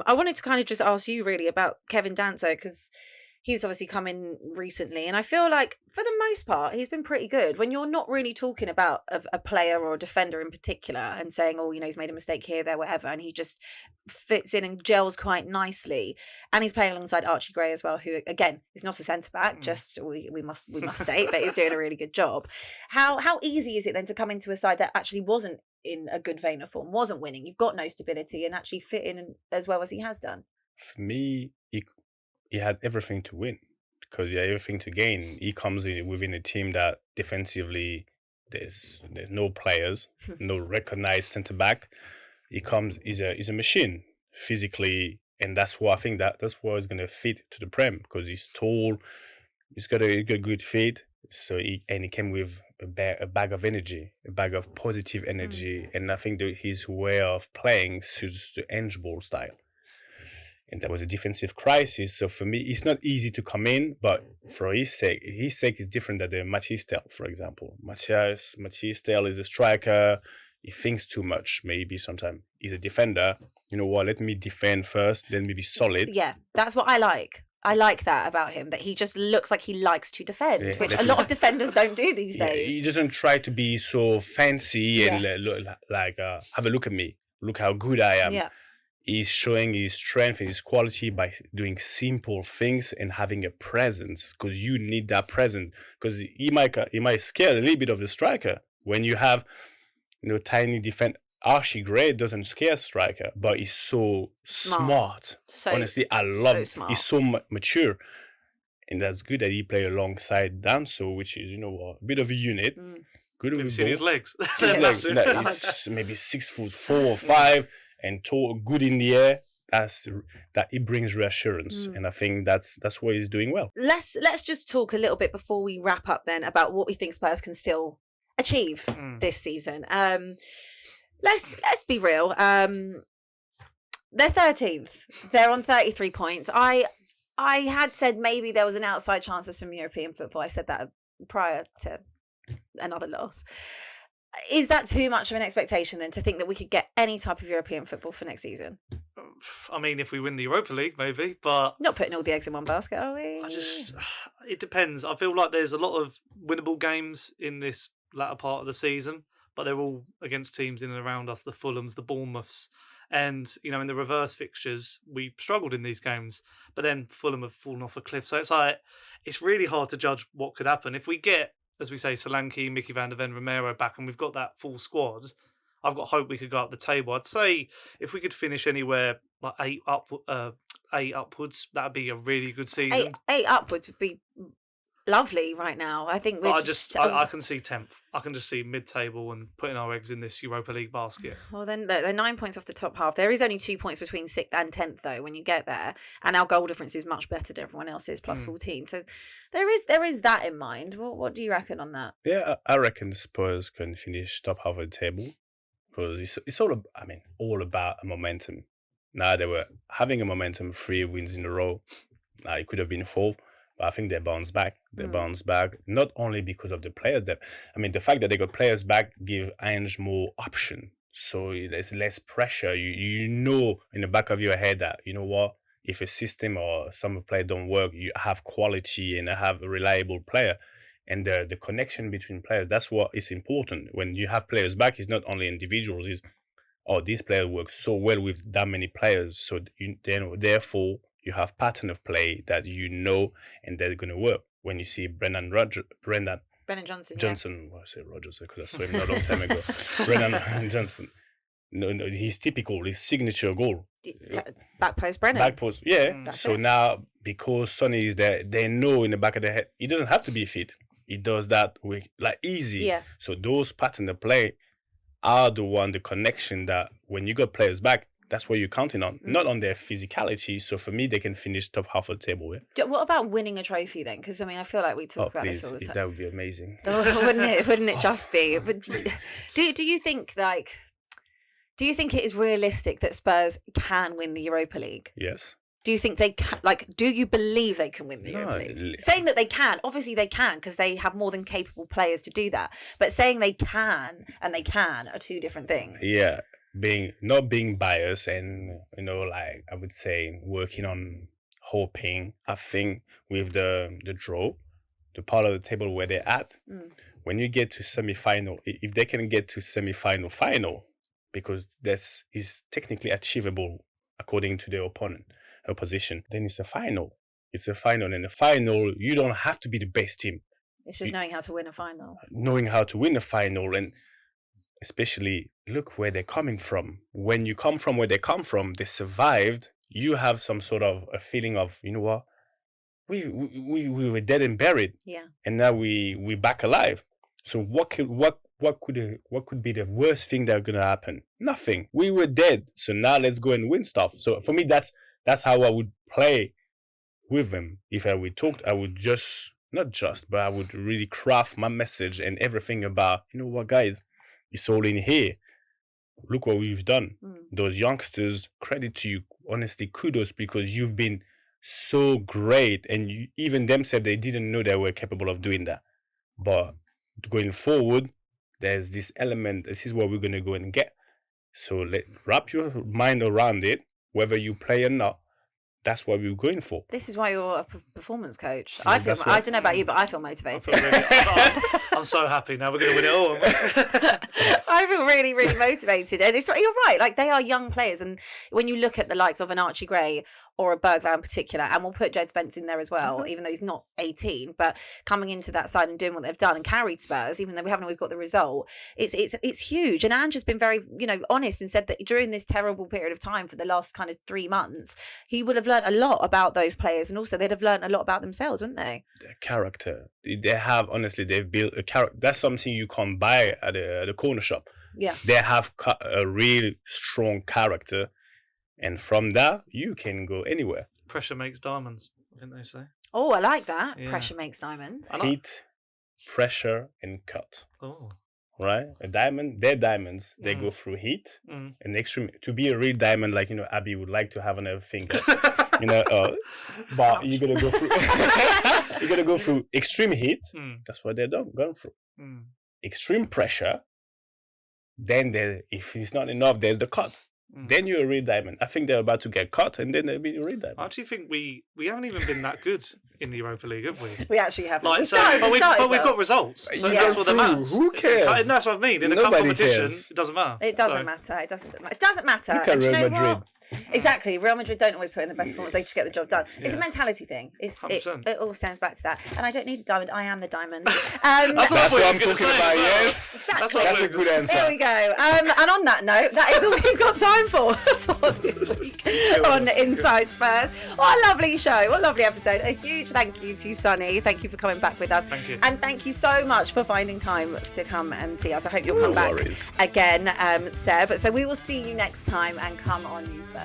I wanted to kind of just ask you really about Kevin Danso, because he's obviously come in recently, and I feel like for the most part he's been pretty good. When you're not really talking about a player or a defender in particular and saying, oh, he's made a mistake here, there, whatever, and he just fits in and gels quite nicely. And he's playing alongside Archie Gray as well, who again is not a centre back. Just we must state that he's doing a really good job. How easy is it then to come into a side that actually wasn't in a good vein of form, wasn't winning? You've got no stability, and actually fit in as well as he has done. For me, he had everything to win because he had everything to gain. He comes within a team that defensively there's no players, no recognized centre back. He's a machine physically, and that's why I think that's why he's gonna fit to the Prem, because he's tall, he's got a good feet. So he came with a bag of energy, a bag of positive energy, and I think that his way of playing suits the handball style. And there was a defensive crisis, so for me, it's not easy to come in. But for his sake is different than the Matthias Tel, for example. Matthias Tel is a striker. He thinks too much. Maybe sometimes he's a defender. You know what? Let me defend first, then maybe solid. Yeah, that's what I like. I like that about him, that he just looks like he likes to defend, which a lot of defenders don't do these days. He doesn't try to be so fancy and have a look at me. Look how good I am. Yeah. He's showing his strength and his quality by doing simple things and having a presence, because you need that presence. Because he might scare a little bit of the striker when you have tiny defense. Archie Gray doesn't scare striker, but he's so smart. Honestly, I love him. He's so mature. And that's good that he play alongside Danso, which is, a bit of a unit. Good with his legs. He's maybe 6'4" or 5", and tall, good in the air. That it brings reassurance, and I think that's what he's doing well. Let's just talk a little bit before we wrap up then about what we think Spurs can still achieve this season. Let's be real. They're 13th. They're on 33 points. I had said maybe there was an outside chance of some European football. I said that prior to another loss. Is that too much of an expectation then, to think that we could get any type of European football for next season? I mean, if we win the Europa League, maybe, but not putting all the eggs in one basket, are we? It depends. I feel like there's a lot of winnable games in this latter part of the season, but they're all against teams in and around us, the Fulhams, the Bournemouths. And, in the reverse fixtures, we struggled in these games, but then Fulham have fallen off a cliff. So it's really hard to judge what could happen. If we get, as we say, Solanke, Mickey van der Ven, Romero back, and we've got that full squad, I've got hope we could go up the table. I'd say if we could finish anywhere like 8 upwards, that'd be a really good season. 8 upwards would be lovely right now. I think we're I can see 10th. I can just see mid-table and putting our eggs in this Europa League basket. Well, then they're 9 points off the top half. There is only 2 points between 6th and 10th though when you get there, and our goal difference is much better than everyone else's, plus 14. So there is that in mind. What do you reckon on that? Yeah, I reckon Spurs can finish top half of the table, because it's all about a momentum. Now they were having a momentum, 3 wins in a row. Now it could have been 4. I think they bounce back. Bounce back not only because of the players that, the fact that they got players back give Ange more option. So there's less pressure. You know in the back of your head that, you know what, if a system or some of players don't work, you have quality and have a reliable player. And the connection between players, that's what is important. When you have players back, it's not only individuals, it's, this player works so well with that many players. So therefore, you have pattern of play that and they're going to work. When you see Brennan Johnson. Well, I say Rogers because I saw him not a long time ago. Brennan Johnson. No, he's typical. His signature goal. Back post Brennan. Back post, yeah. So now, because Sonny is there, they know in the back of their head, he doesn't have to be fit. He does that with easy. Yeah. So those pattern of play are the connection that when you got players back, that's what you're counting on, not on their physicality. So for me, they can finish top half of the table. Yeah? What about winning a trophy then? Because I feel like we talk about this all the time. That would be amazing. Wouldn't it just be? But do you think it is realistic that Spurs can win the Europa League? Yes. Do you think they can? Do you believe they can win the Europa League? Saying that they can, obviously they can, because they have more than capable players to do that. But saying they can and they can are two different things. Yeah. not being biased and, like I would say working on hoping, I think with the draw, the part of the table where they're at, when you get to semi-final, if they can get to final, because this is technically achievable according to their opposition, then it's a final. It's a final. And a final, you don't have to be the best team. It's just knowing how to win a final. Knowing how to win a final, and especially look where they're coming from. When you come from where they come from, they survived. You have some sort of a feeling of, you know what, we were dead and buried, and now we back alive. So what could be the worst thing that's gonna happen? Nothing. We were dead, so now let's go and win stuff. So for me, that's how I would play with them. If I would talk, I would but I would really craft my message and everything about, you know what, guys, it's all in here. Look what we've done. Those youngsters, credit to you. Honestly, kudos, because you've been so great. And even them said they didn't know they were capable of doing that. But going forward, there's this element. This is what we're going to go and get. So wrap your mind around it, whether you play or not. That's what we're going for. This is why you're a performance coach. Yeah, I don't know about you, but I feel motivated. I'm so happy now. We're going to win it all. I feel really, really motivated. And you're right. Like, they are young players. And when you look at the likes of an Archie Gray or a Bergvall in particular, and we'll put Jed Spence in there as well, even though he's not 18, but coming into that side and doing what they've done and carried Spurs, even though we haven't always got the result, it's huge. And Ange has been very, honest and said that during this terrible period of time for the last kind of 3 months, he would have learned a lot about those players, and also they'd have learned a lot about themselves, wouldn't they? Their character. They have, honestly, they've built a character. That's something you can't buy at a corner shop. Yeah. They have a really strong character. And from that, you can go anywhere. Pressure makes diamonds, I think they say. Oh, I like that. Yeah. Pressure makes diamonds. Heat, pressure, and cut. Oh. Right? They're diamonds. They go through heat and extreme. To be a real diamond, like, Abby would like to have on her finger. But you're going to go through... you're going to go through extreme heat. That's what they're going through. Extreme pressure. Then, if it's not enough, there's the cut. Then you're a real diamond. I think they're about to get cut, and then they'll be a real diamond. I actually think we haven't even been that good in the Europa League, have we? We actually haven't. But we've got results. So that's what matters. Who cares? And that's what I mean. In a Nobody competition, cares. It doesn't matter. It doesn't matter. It doesn't matter. Look at And do you Real know Madrid. what? Exactly. Real Madrid don't always put in the best performance. They just get the job done. It's a mentality thing. It 100%. all stems back to that. And I don't need a diamond. I am the diamond. That's what I'm talking about, yes. Exactly. That's a good answer. There we go. And on that note, that is all we've got time for this week on Inside Spurs. What a lovely show. What a lovely episode. A huge thank you to Sonny. Thank you for coming back with us. Thank you. And thank you so much for finding time to come and see us. I hope you'll come back again, Seb. So we will see you next time, and come on, you Spurs.